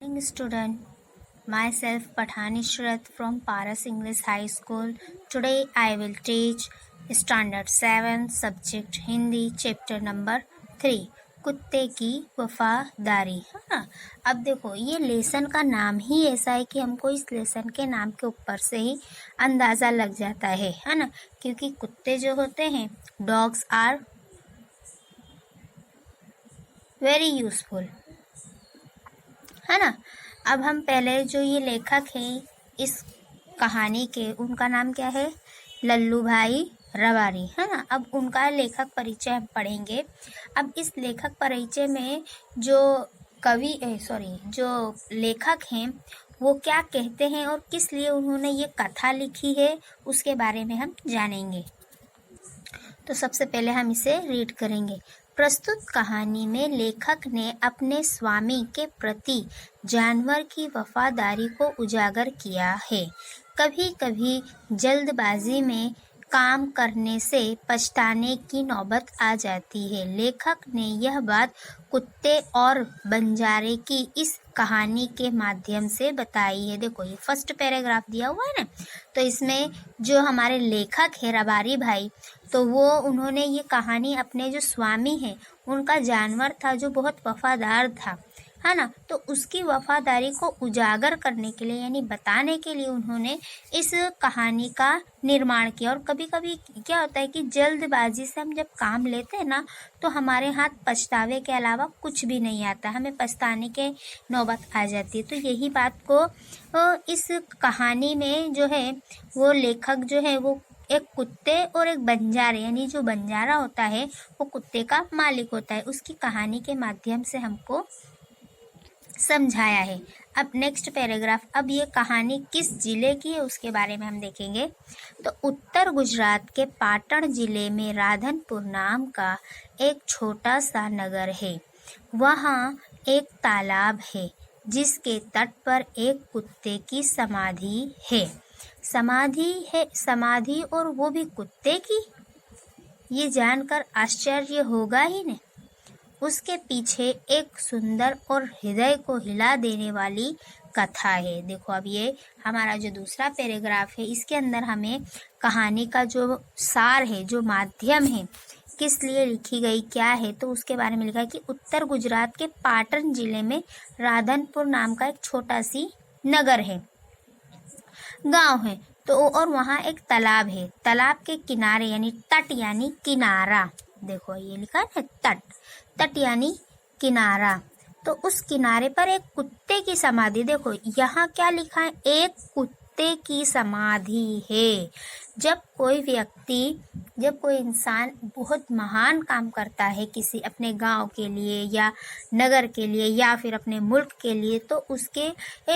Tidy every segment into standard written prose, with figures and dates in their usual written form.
Morning student, myself Pathan Ishrat from Paras English High School. Today I will teach Standard 7 Subject Hindi Chapter number 3 कुत्ते की वफादारी। है ना। अब देखो ये लेसन का नाम ही ऐसा है कि हमको इस लेसन के नाम के ऊपर से ही अंदाज़ा लग जाता है ना, क्योंकि कुत्ते जो होते हैं डॉग्स आर वेरी यूजफुल, है ना। अब हम पहले जो ये लेखक हैं इस कहानी के, उनका नाम क्या है? लल्लू भाई रबारी, है ना। अब उनका लेखक परिचय हम पढ़ेंगे। अब इस लेखक परिचय में जो जो लेखक हैं वो क्या कहते हैं और किस लिए उन्होंने ये कथा लिखी है उसके बारे में हम जानेंगे। तो सबसे पहले हम इसे रीड करेंगे। प्रस्तुत कहानी में लेखक ने अपने स्वामी के प्रति जानवर की वफादारी को उजागर किया है। कभी कभी जल्दबाजी में काम करने से पछताने की नौबत आ जाती है। लेखक ने यह बात कुत्ते और बंजारे की इस कहानी के माध्यम से बताई है। देखो ये फर्स्ट पैराग्राफ दिया हुआ है ना, तो इसमें जो हमारे लेखक है रबारी भाई, तो वो उन्होंने ये कहानी अपने जो स्वामी है उनका जानवर था जो बहुत वफादार था, है ना, तो उसकी वफादारी को उजागर करने के लिए यानी बताने के लिए उन्होंने इस कहानी का निर्माण किया। और कभी कभी क्या होता है कि जल्दबाजी से हम जब काम लेते हैं ना तो हमारे हाथ पछतावे के अलावा कुछ भी नहीं आता, हमें पछताने के नौबत आ जाती है। तो यही बात को इस कहानी में जो है वो लेखक जो है वो एक कुत्ते और एक बंजारे, यानी जो बंजारा होता है वो कुत्ते का मालिक होता है, उसकी कहानी के माध्यम से हमको समझाया है। अब नेक्स्ट पैराग्राफ, अब ये कहानी किस जिले की है उसके बारे में हम देखेंगे। तो उत्तर गुजरात के पाटण जिले में राधनपुर नाम का एक छोटा सा नगर है। वहाँ एक तालाब है जिसके तट पर एक कुत्ते की समाधि है। समाधि और वो भी कुत्ते की। ये जानकर आश्चर्य होगा ही नहीं। उसके पीछे एक सुंदर और हृदय को हिला देने वाली कथा है। देखो अब ये हमारा जो दूसरा पैराग्राफ है इसके अंदर हमें कहानी का जो सार है, जो माध्यम है, किस लिए लिखी गई, क्या है, तो उसके बारे में लिखा है कि उत्तर गुजरात के पाटन जिले में राधनपुर नाम का एक छोटा सी नगर है, गांव है, तो और वहाँ एक तालाब है। तालाब के किनारे यानी तट यानी किनारा, देखो ये लिखा है तट यानी किनारा, तो उस किनारे पर एक कुत्ते की समाधि। देखो यहाँ क्या लिखा है, एक कुत्ते की समाधि है। जब कोई इंसान बहुत महान काम करता है किसी अपने गांव के लिए या नगर के लिए या फिर अपने मुल्क के लिए, तो उसके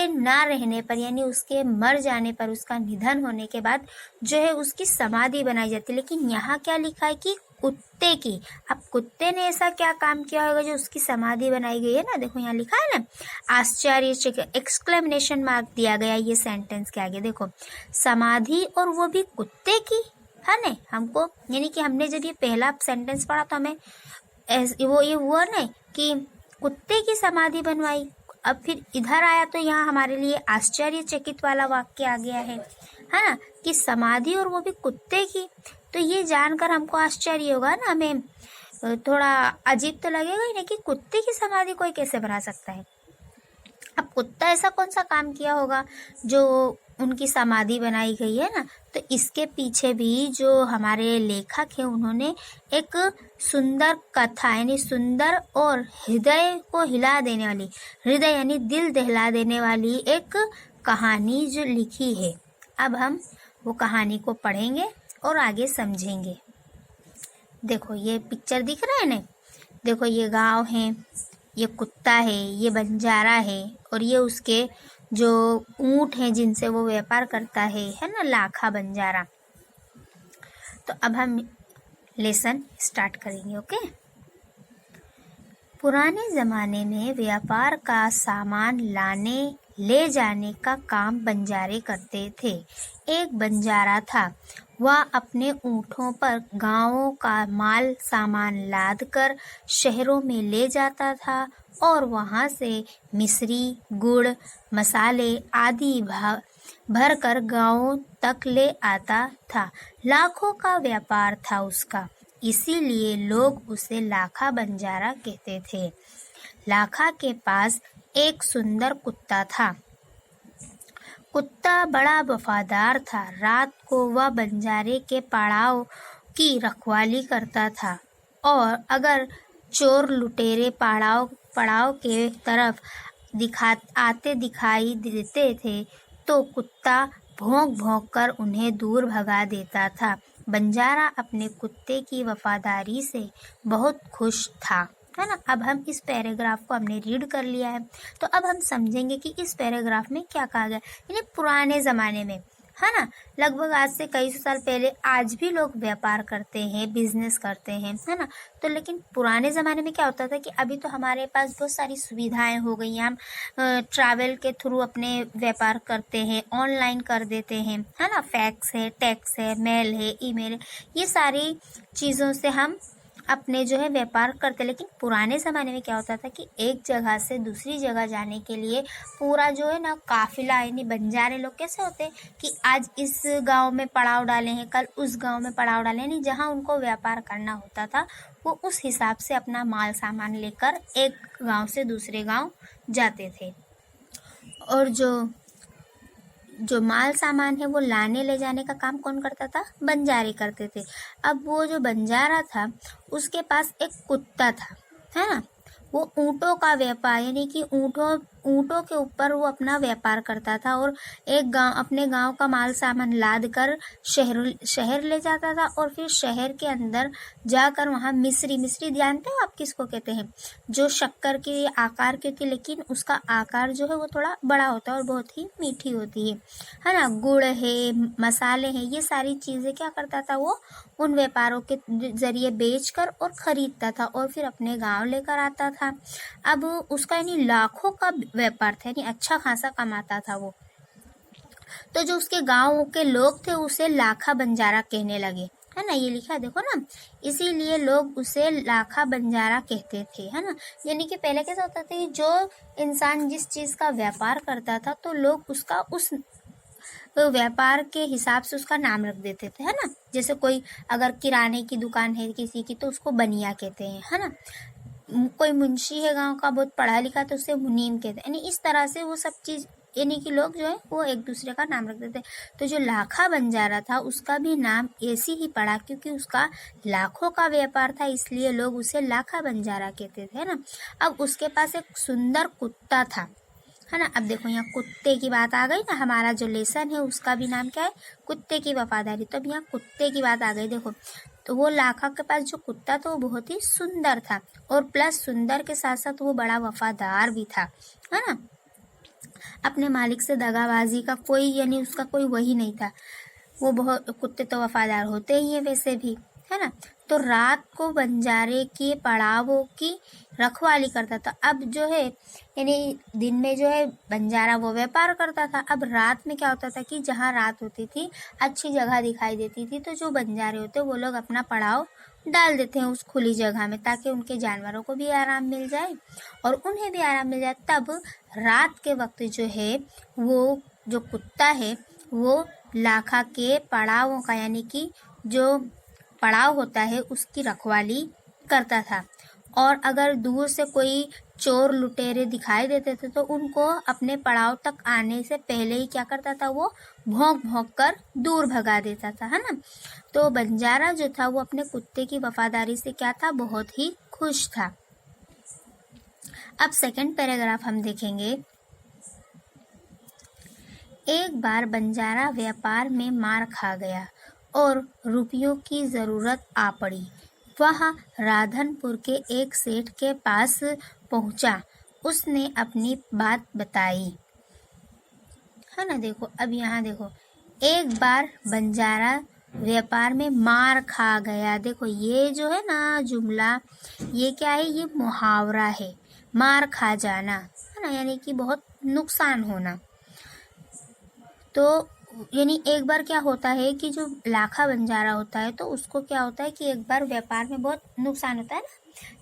ना रहने पर यानी उसके मर जाने पर, उसका निधन होने के बाद जो है उसकी समाधि बनाई जाती है। लेकिन यहाँ क्या लिखा है कि कुत्ते की। अब कुत्ते ने ऐसा क्या काम किया होगा जो उसकी समाधि बनाई गई है ना। देखो यहाँ लिखा है ना, आश्चर्य एक्सक्लेमेशन मार्क दिया गया ये सेंटेंस के आगे। देखो समाधि और वो भी कुत्ते की, है ना। हमको यानी कि हमने जब ये पहला सेंटेंस पढ़ा तो हमें ये हुआ ना कि कुत्ते की समाधि बनवाई। अब फिर इधर आया तो यहाँ हमारे लिए आश्चर्यचकित वाला वाक्य आ गया है ना, कि समाधि और वो भी कुत्ते की। तो ये जानकर हमको आश्चर्य होगा ना, हमें थोड़ा अजीब तो लगेगा ही ना कि कुत्ते की समाधि कोई कैसे बना सकता है। अब कुत्ता ऐसा कौन सा काम किया होगा जो उनकी समाधि बनाई गई है ना। तो इसके पीछे भी जो हमारे लेखक है उन्होंने एक सुंदर कथा यानी सुंदर और हृदय को हिला देने वाली, हृदय यानी दिल दहला देने वाली एक कहानी जो लिखी है। अब हम वो कहानी को पढ़ेंगे और आगे समझेंगे। देखो ये पिक्चर दिख रहा है ना, देखो ये गांव है, ये कुत्ता है, ये बंजारा है और ये उसके जो ऊंट हैं जिनसे वो व्यापार करता है ना, लाखा बंजारा। तो अब हम लेसन स्टार्ट करेंगे। ओके। पुराने ज़माने में व्यापार का सामान लाने ले जाने का काम बंजारे करते थे। एक बंजारा था, वह अपने ऊँटों पर गांवों का माल सामान लादकर शहरों में ले जाता था और वहाँ से मिश्री, गुड़, मसाले आदि भर कर गाँवों तक ले आता था। लाखों का व्यापार था उसका, इसीलिए लोग उसे लाखा बंजारा कहते थे। लाखा के पास एक सुंदर कुत्ता था। कुत्ता बड़ा वफादार था। रात को वह बंजारे के पड़ाव की रखवाली करता था और अगर चोर लुटेरे पड़ाव के तरफ आते दिखाई देते थे तो कुत्ता भौंक भौंक कर उन्हें दूर भगा देता था। बंजारा अपने कुत्ते की वफादारी से बहुत खुश था, है ना। अब हम इस पैराग्राफ को हमने रीड कर लिया है, तो अब हम समझेंगे कि इस पैराग्राफ में क्या कहा गया। यानी पुराने ज़माने में, है ना, लगभग आज से कई सौ साल पहले आज भी लोग व्यापार करते हैं, बिजनेस करते हैं, है ना। तो लेकिन पुराने ज़माने में क्या होता था कि अभी तो हमारे पास बहुत सारी सुविधाएं हो गई हैं, हम ट्रैवल के थ्रू अपने व्यापार करते हैं, ऑनलाइन कर देते हैं, है ना। फैक्स है, टैक्स है, मेल है, ईमेल है, ये सारी चीज़ों से हम अपने जो है व्यापार करते। लेकिन पुराने ज़माने में क्या होता था कि एक जगह से दूसरी जगह जाने के लिए पूरा जो है ना काफिला, यानी बंजारे लोग कैसे होते कि आज इस गांव में पड़ाव डाले हैं, कल उस गांव में पड़ाव डाले, यानी जहां उनको व्यापार करना होता था वो उस हिसाब से अपना माल सामान लेकर एक गांव से दूसरे गांव जाते थे। और जो माल सामान है वो लाने ले जाने का काम कौन करता था? बंजारे करते थे। अब वो जो बंजारा था उसके पास एक कुत्ता था, है ना। वो ऊँटों का व्यापार, यानी कि ऊँटों के ऊपर वो अपना व्यापार करता था और अपने गांव का माल सामान लाद कर शहर ले जाता था और फिर शहर के अंदर जाकर वहाँ मिश्री जानते हो आप किसको कहते हैं? जो शक्कर के आकार की होती है, लेकिन उसका आकार जो है वो थोड़ा बड़ा होता है और बहुत ही मीठी होती है ना। गुड़ है, मसाले हैं, ये सारी चीज़ें क्या करता था वो उन व्यापारों के जरिए बेचकर और खरीदता था और फिर अपने गांव लेकर आता था। अब उसका यानी लाखों का व्यापार था, यानी अच्छा खासा कमाता था वो। तो जो उसके गांव के लोग थे उसे लाखा बंजारा कहने लगे, है ना। ये लिखा है देखो ना, इसीलिए लोग उसे लाखा बंजारा कहते थे, है ना। यानी कि पहले कैसा होता था कि जो इंसान जिस चीज का व्यापार करता था तो लोग उसका उस व्यापार के हिसाब से उसका नाम रख देते थे, है ना। जैसे कोई अगर किराने की दुकान है किसी की तो उसको बनिया कहते हैं, है ना। कोई मुंशी है गांव का बहुत पढ़ा लिखा तो उसे मुनीम कहते हैं। यानी इस तरह से वो सब चीज, यानी कि लोग जो है वो एक दूसरे का नाम रख देते हैं। तो जो लाखा बंजारा था उसका भी नाम ऐसी ही पड़ा क्योंकि उसका लाखों का व्यापार था, इसलिए लोग उसे लाखा बंजारा कहते थे, है ना। अब उसके पास एक सुंदर कुत्ता था, है ना। अब देखो यहाँ कुत्ते की बात आ गई ना, हमारा जो लेसन है उसका भी नाम क्या है? कुत्ते की वफादारी। तो अब यहाँ कुत्ते की बात आ गई। देखो तो वो लाखा के पास जो कुत्ता था वो बहुत ही सुंदर था और प्लस सुंदर के साथ साथ वो बड़ा वफादार भी था, है ना। अपने मालिक से दगाबाजी का कोई, यानी उसका कोई वही नहीं था। वो बहुत, कुत्ते तो वफादार होते ही हैं वैसे भी, है ना। तो रात को बंजारे के पड़ावों की रखवाली करता था। अब जो है यानी दिन में जो है बंजारा वो व्यापार करता था, अब रात में क्या होता था कि जहाँ रात होती थी अच्छी जगह दिखाई देती थी तो जो बंजारे होते वो लोग अपना पड़ाव डाल देते हैं उस खुली जगह में ताकि उनके जानवरों को भी आराम मिल जाए और उन्हें भी आराम मिल जाए। तब रात के वक्त जो है वो जो कुत्ता है वो लाखा के पड़ावों का, यानी कि जो पड़ाव होता है उसकी रखवाली करता था और अगर दूर से कोई चोर लुटेरे दिखाई देते थे तो उनको अपने पड़ाव तक आने से पहले ही क्या करता था वो भौंक भौंक कर दूर भगा देता था, है ना। तो बंजारा जो था वो अपने कुत्ते की वफादारी से क्या था? बहुत ही खुश था। अब सेकंड पैराग्राफ हम देखेंगे। एक बार बंजारा व्यापार में मार खा गया और रुपयों की जरूरत आ पड़ी। वह राधनपुर के एक सेठ के पास पहुंचा। उसने अपनी बात बताई, है ना। देखो अब यहाँ देखो, एक बार बंजारा व्यापार में मार खा गया। देखो ये जो है ना जुमला, ये क्या है? ये मुहावरा है, मार खा जाना, है ना, यानी कि बहुत नुकसान होना। तो यानी एक बार क्या होता है कि जो लाखा बंजारा होता है तो उसको क्या होता है कि एक बार व्यापार में बहुत नुकसान होता है ना,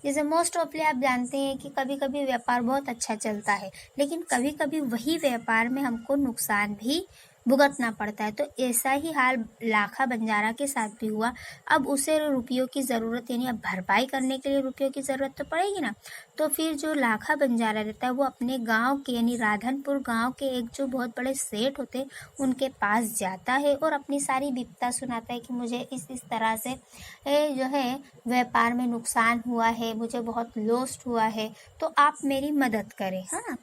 जैसे मोस्ट ऑफली आप जानते हैं कि कभी कभी व्यापार बहुत अच्छा चलता है, लेकिन कभी कभी वही व्यापार में हमको नुकसान भी भुगतना पड़ता है। तो ऐसा ही हाल लाखा बंजारा के साथ भी हुआ। अब उसे रुपयों की ज़रूरत, यानी अब भरपाई करने के लिए रुपयों की ज़रूरत तो पड़ेगी ना। तो फिर जो लाखा बंजारा रहता है वो अपने गांव के, यानी राधनपुर गांव के एक जो बहुत बड़े सेठ होते हैं उनके पास जाता है और अपनी सारी विपदा सुनाता है कि मुझे इस तरह से जो है व्यापार में नुकसान हुआ है, मुझे बहुत लॉस्ट हुआ है, तो आप मेरी मदद करें, है ना।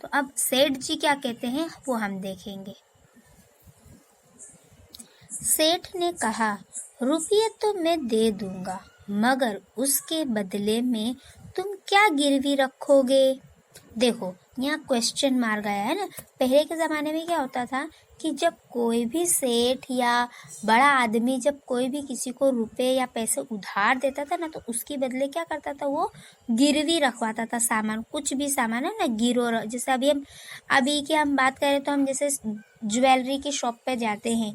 तो अब सेठ जी क्या कहते हैं वो हम देखेंगे। सेठ ने कहा, रुपये तो मैं दे दूंगा, मगर उसके बदले में तुम क्या गिरवी रखोगे। देखो यहाँ क्वेश्चन मार गया है ना। पहले के ज़माने में क्या होता था कि जब कोई भी सेठ या बड़ा आदमी जब कोई भी किसी को रुपए या पैसे उधार देता था ना, तो उसके बदले क्या करता था, वो गिरवी रखवाता था सामान, कुछ भी सामान है ना, गिरो। जैसे अभी की हम बात करें तो हम जैसे ज्वेलरी की शॉप पे जाते हैं,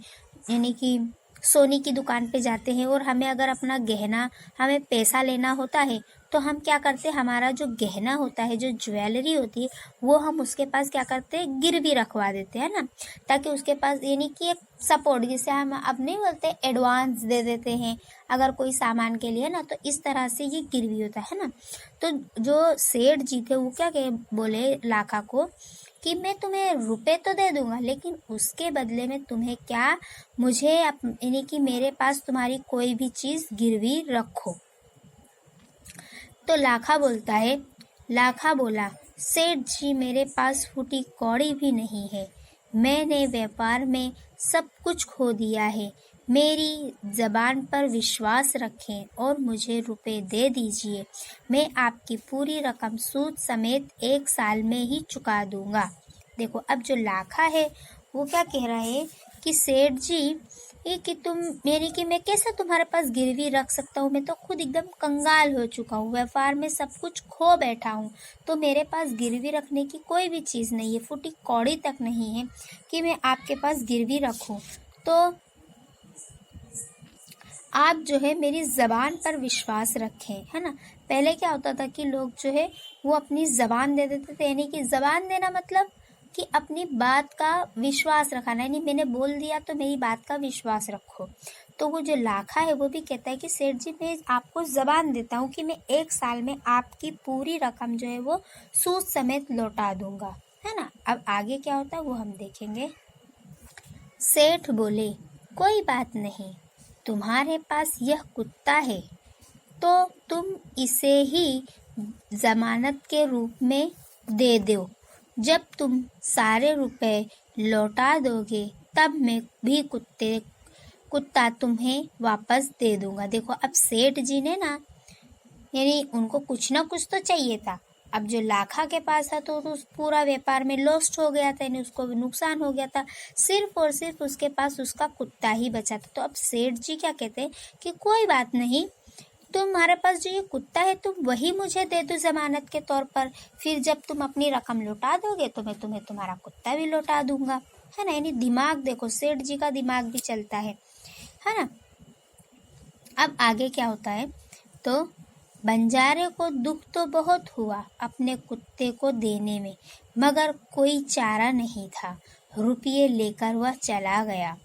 यानी कि सोने की दुकान पे जाते हैं, और हमें अगर अपना गहना, हमें पैसा लेना होता है तो हम क्या करते हैं, हमारा जो गहना होता है, जो ज्वेलरी होती है, वो हम उसके पास क्या करते हैं, गिरवी रखवा देते हैं ना, ताकि उसके पास, यानी कि एक सपोर्ट, जिसे हम अब नहीं बोलते, एडवांस दे देते हैं अगर कोई सामान के लिए ना, तो इस तरह से ये गिरवी होता है ना। तो जो सेठ जी थे वो क्या कहे, बोले लाखा को कि मैं तुम्हें रुपए तो दे दूंगा, लेकिन उसके बदले में तुम्हें क्या, मुझे यानी कि मेरे पास तुम्हारी कोई भी चीज़ गिरवी रखो। तो लाखा बोला, सेठ जी मेरे पास फूटी कौड़ी भी नहीं है, मैंने व्यापार में सब कुछ खो दिया है, मेरी जबान पर विश्वास रखें और मुझे रुपए दे दीजिए, मैं आपकी पूरी रकम सूद समेत 1 साल में ही चुका दूंगा। देखो अब जो लाखा है वो क्या कह रहा है कि सेठ जी, ये कि तुम मेरी, कि मैं कैसे तुम्हारे पास गिरवी रख सकता हूँ, मैं तो खुद एकदम कंगाल हो चुका हूँ, व्यापार में सब कुछ खो बैठा हूँ, तो मेरे पास गिरवी रखने की कोई भी चीज़ नहीं है, फूटी कौड़ी तक नहीं है कि मैं आपके पास गिरवी रखूँ। तो आप जो है मेरी ज़बान पर विश्वास रखें, है ना। पहले क्या होता था कि लोग जो है वो अपनी ज़बान दे देते थे, यानी कि ज़बान देना मतलब कि अपनी बात का विश्वास रखाना, यानी मैंने बोल दिया तो मेरी बात का विश्वास रखो। तो वो जो लाखा है वो भी कहता है कि सेठ जी मैं आपको ज़बान देता हूँ कि मैं 1 साल में आपकी पूरी रकम जो है वो सूद समेत लौटा दूंगा, है ना। अब आगे क्या होता है वो हम देखेंगे। सेठ बोले, कोई बात नहीं, तुम्हारे पास यह कुत्ता है तो तुम इसे ही जमानत के रूप में दे दो, जब तुम सारे रुपए लौटा दोगे तब मैं भी कुत्ता तुम्हें वापस दे दूंगा। देखो अब सेठ जी ने ना, यानी उनको कुछ ना कुछ तो चाहिए था। अब जो लाखा के पास था तो उस पूरा व्यापार में लॉस्ट हो गया था, यानी उसको नुकसान हो गया था, सिर्फ और सिर्फ उसके पास उसका कुत्ता ही बचा था। तो अब सेठ जी क्या कहते हैं कि कोई बात नहीं, तुम्हारे पास जो ये कुत्ता है तुम वही मुझे दे दो जमानत के तौर पर, फिर जब तुम अपनी रकम लौटा दोगे तो मैं तुम्हें तुम्हारा कुत्ता भी लौटा दूंगा, है ना। यानी दिमाग देखो, सेठ जी का दिमाग भी चलता है ना। अब आगे क्या होता है, तो बंजारे को दुख तो बहुत हुआ अपने कुत्ते को देने में, मगर कोई चारा नहीं था, रुपये लेकर वह चला गया।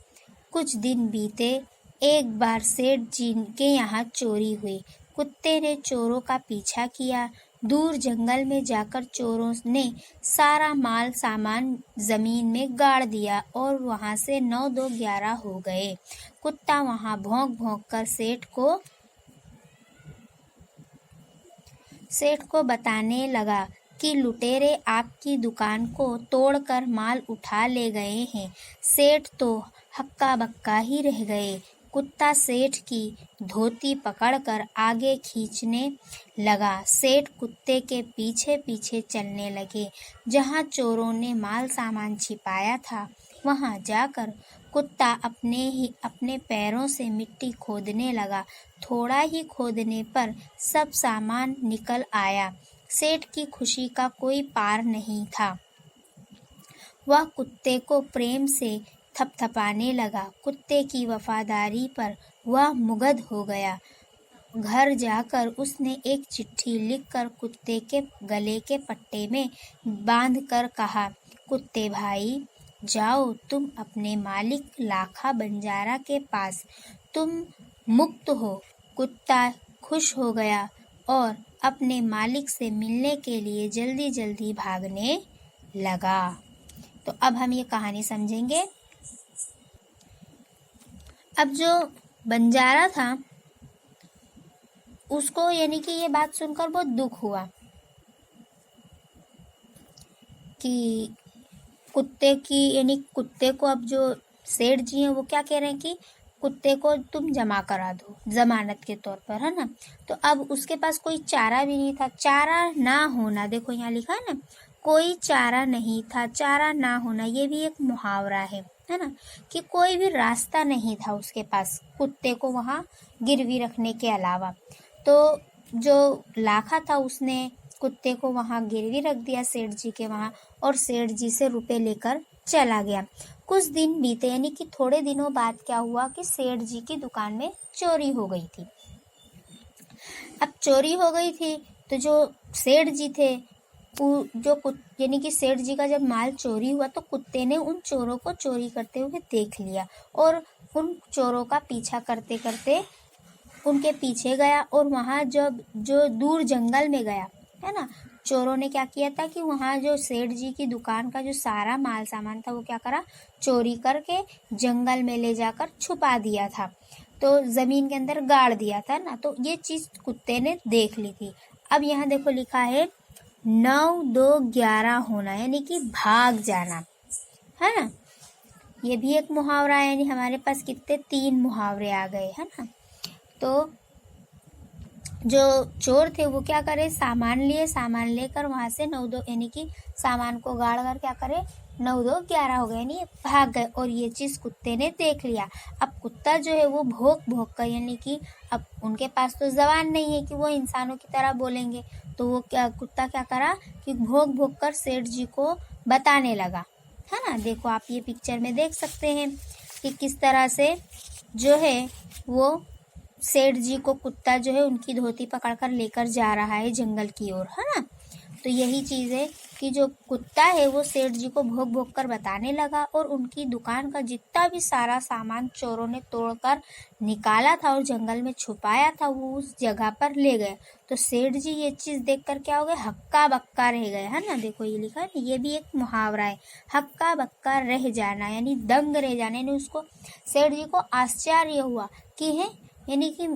कुछ दिन बीते, एक बार सेठ जी के यहाँ चोरी हुई। कुत्ते ने चोरों का पीछा किया, दूर जंगल में जाकर चोरों ने सारा माल सामान जमीन में गाड़ दिया और वहां से 9-2-11 हो गए। कुत्ता वहां भौंक भौंक कर सेठ को बताने लगा कि लुटेरे आपकी दुकान को तोड़कर माल उठा ले गए हैं। सेठ तो हक्का बक्का ही रह गए। कुत्ता सेठ की धोती पकड़कर आगे खींचने लगा। सेठ कुत्ते के पीछे पीछे चलने लगे। जहां चोरों ने माल सामान छिपाया था वहां जाकर कुत्ता अपने पैरों से मिट्टी खोदने लगा। थोड़ा ही खोदने पर सब सामान निकल आया। सेठ की खुशी का कोई पार नहीं था। वह कुत्ते को प्रेम से थपथपाने लगा। कुत्ते की वफादारी पर वह मुग्ध हो गया। घर जाकर उसने एक चिट्ठी लिखकर कुत्ते के गले के पट्टे में बांधकर कहा, कुत्ते भाई जाओ तुम अपने मालिक लाखा बंजारा के पास, तुम मुक्त हो। कुत्ता खुश हो गया और अपने मालिक से मिलने के लिए जल्दी जल्दी भागने लगा। तो अब हम ये कहानी समझेंगे। अब जो बंजारा था उसको यानी कि ये बात सुनकर बहुत दुख हुआ कि कुत्ते की यानी कुत्ते को अब जो सेठ जी हैं वो क्या कह रहे हैं कि कुत्ते को तुम जमा करा दो जमानत के तौर पर, है ना। तो अब उसके पास कोई चारा भी नहीं था। चारा ना होना, देखो यहाँ लिखा है ना, कोई चारा नहीं था, चारा ना होना ये भी एक मुहावरा है ना, कि कोई भी रास्ता नहीं था उसके पास कुत्ते को वहाँ गिरवी रखने के अलावा। तो जो लाखा था उसने कुत्ते को वहाँ गिरवी रख दिया सेठ जी के वहाँ, और सेठ जी से रुपए लेकर चला गया। कुछ दिन बीते, यानी कि थोड़े दिनों बाद क्या हुआ कि सेठ जी की दुकान में चोरी हो गई थी। अब चोरी हो गई थी तो जो सेठ जी थे यानी कि सेठ जी का जब माल चोरी हुआ तो कुत्ते ने उन चोरों को चोरी करते हुए देख लिया और उन चोरों का पीछा करते करते उनके पीछे गया और वहाँ जब जो दूर जंगल में गया, है ना, चोरों ने क्या किया था कि वहाँ जो सेठ जी की दुकान का जो सारा माल सामान था वो क्या करा, चोरी करके जंगल में ले जाकर छुपा दिया था। तो जमीन के अंदर गाड़ दिया था ना। तो ये चीज कुत्ते ने देख ली थी। अब यहाँ देखो लिखा है 9, 2, 11 होना, यानी कि भाग जाना, है ना। ये भी एक मुहावरा है, यानी हमारे पास कितने 3 मुहावरे आ गए, है ना। तो जो चोर थे वो क्या करे, सामान लिए, सामान लेकर वहां से 9, 2 यानी कि सामान को गाड़ कर क्या करे 9, 2, 11 हो गए, यानी भाग गए। और ये चीज कुत्ते ने देख लिया। अब कुत्ता जो है वो भौंक भौंक कर, यानी कि अब उनके पास तो जबान नहीं है कि वो इंसानों की तरह बोलेंगे, तो वो कुत्ता क्या करा कि भौंक भौंक कर सेठ जी को बताने लगा, है ना। देखो आप ये पिक्चर में देख सकते हैं कि किस तरह से जो है वो सेठ जी को कुत्ता जो है उनकी धोती पकड़कर लेकर जा रहा है जंगल की ओर, है ना। तो यही चीज है कि जो कुत्ता है वो सेठ जी को भौंक भौंक कर बताने लगा और उनकी दुकान का जितना भी सारा सामान चोरों ने तोड़कर निकाला था और जंगल में छुपाया था वो उस जगह पर ले गए। तो सेठ जी ये चीज देखकर क्या हो गए, हक्का बक्का रह गए, है ना। देखो ये लिखा है, ये भी एक मुहावरा है, हक्का बक्का रह जाना, यानी दंग रह जाना। यानी उसको सेठ जी को आश्चर्य हुआ कि है, यानी कि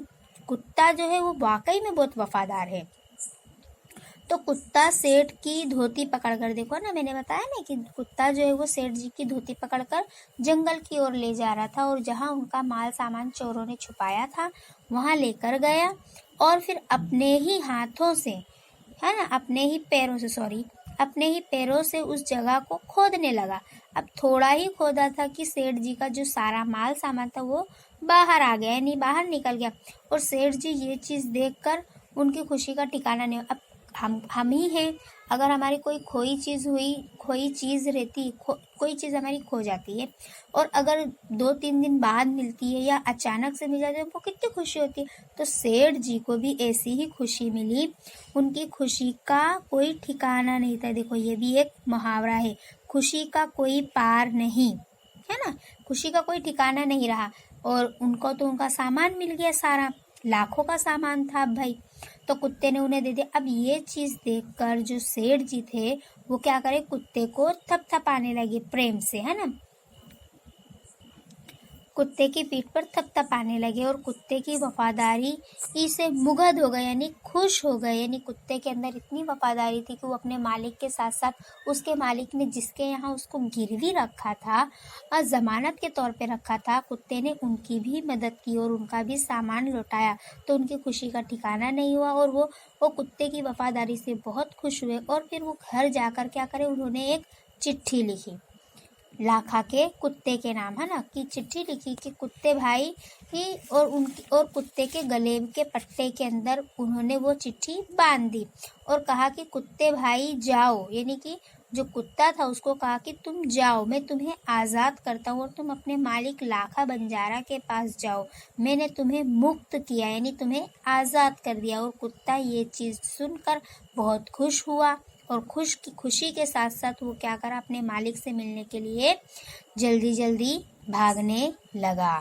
कुत्ता जो है वो वाकई में बहुत वफादार है। तो कुत्ता सेठ की धोती पकड़कर, देखो ना मैंने बताया ना कि कुत्ता जो है वो सेठ जी की धोती पकड़कर जंगल की ओर ले जा रहा था और जहां उनका माल सामान चोरों ने छुपाया था वहां लेकर गया और फिर अपने ही हाथों से, है ना, अपने ही पैरों से उस जगह को खोदने लगा। अब थोड़ा ही खोदा था कि सेठ जी का जो सारा माल सामान था वो बाहर आ गया, यानी बाहर निकल गया। और सेठ जी ये चीज देखकर उनकी खुशी का ठिकाना नहीं। अब हम ही हैं, अगर हमारी कोई खोई चीज रहती, कोई चीज हमारी खो जाती है और अगर 2-3 दिन बाद मिलती है या अचानक से मिल जाती है वो कितनी खुशी होती है। तो सेठ जी को भी ऐसी ही खुशी मिली, उनकी खुशी का कोई ठिकाना नहीं था। देखो ये भी एक मुहावरा है, खुशी का कोई पार नहीं, है ना, खुशी का कोई ठिकाना नहीं रहा। और उनको तो उनका सामान मिल गया, सारा लाखों का सामान था भाई, तो कुत्ते ने उन्हें दे दिया। अब ये चीज देखकर जो सेठ जी थे वो क्या करे, कुत्ते को थपथपाने लगे प्रेम से, है ना, कुत्ते की पीठ पर थपथपाने लगे और कुत्ते की वफादारी से मुग्ध हो गए, यानी खुश हो गए। यानी कुत्ते के अंदर इतनी वफादारी थी कि वो अपने मालिक के साथ साथ उसके मालिक ने जिसके यहाँ उसको गिरवी रखा था और जमानत के तौर पे रखा था, कुत्ते ने उनकी भी मदद की और उनका भी सामान लौटाया। तो उनकी खुशी का ठिकाना नहीं हुआ और वो कुत्ते की वफादारी से बहुत खुश हुए। और फिर वो घर जाकर क्या करे, उन्होंने एक चिट्ठी लिखी लाखा के कुत्ते के नाम, है ना, कि चिट्ठी लिखी कि कुत्ते भाई ही और कुत्ते के गले के पट्टे के अंदर उन्होंने वो चिट्ठी बांध दी और कहा कि कुत्ते भाई जाओ, यानी कि जो कुत्ता था उसको कहा कि तुम जाओ, मैं तुम्हें आज़ाद करता हूँ और तुम अपने मालिक लाखा बंजारा के पास जाओ, मैंने तुम्हें मुक्त किया यानी तुम्हें आज़ाद कर दिया। और कुत्ता ये चीज़ सुनकर बहुत खुश हुआ और खुशी के साथ साथ वो क्या करा, अपने मालिक से मिलने के लिए जल्दी जल्दी भागने लगा।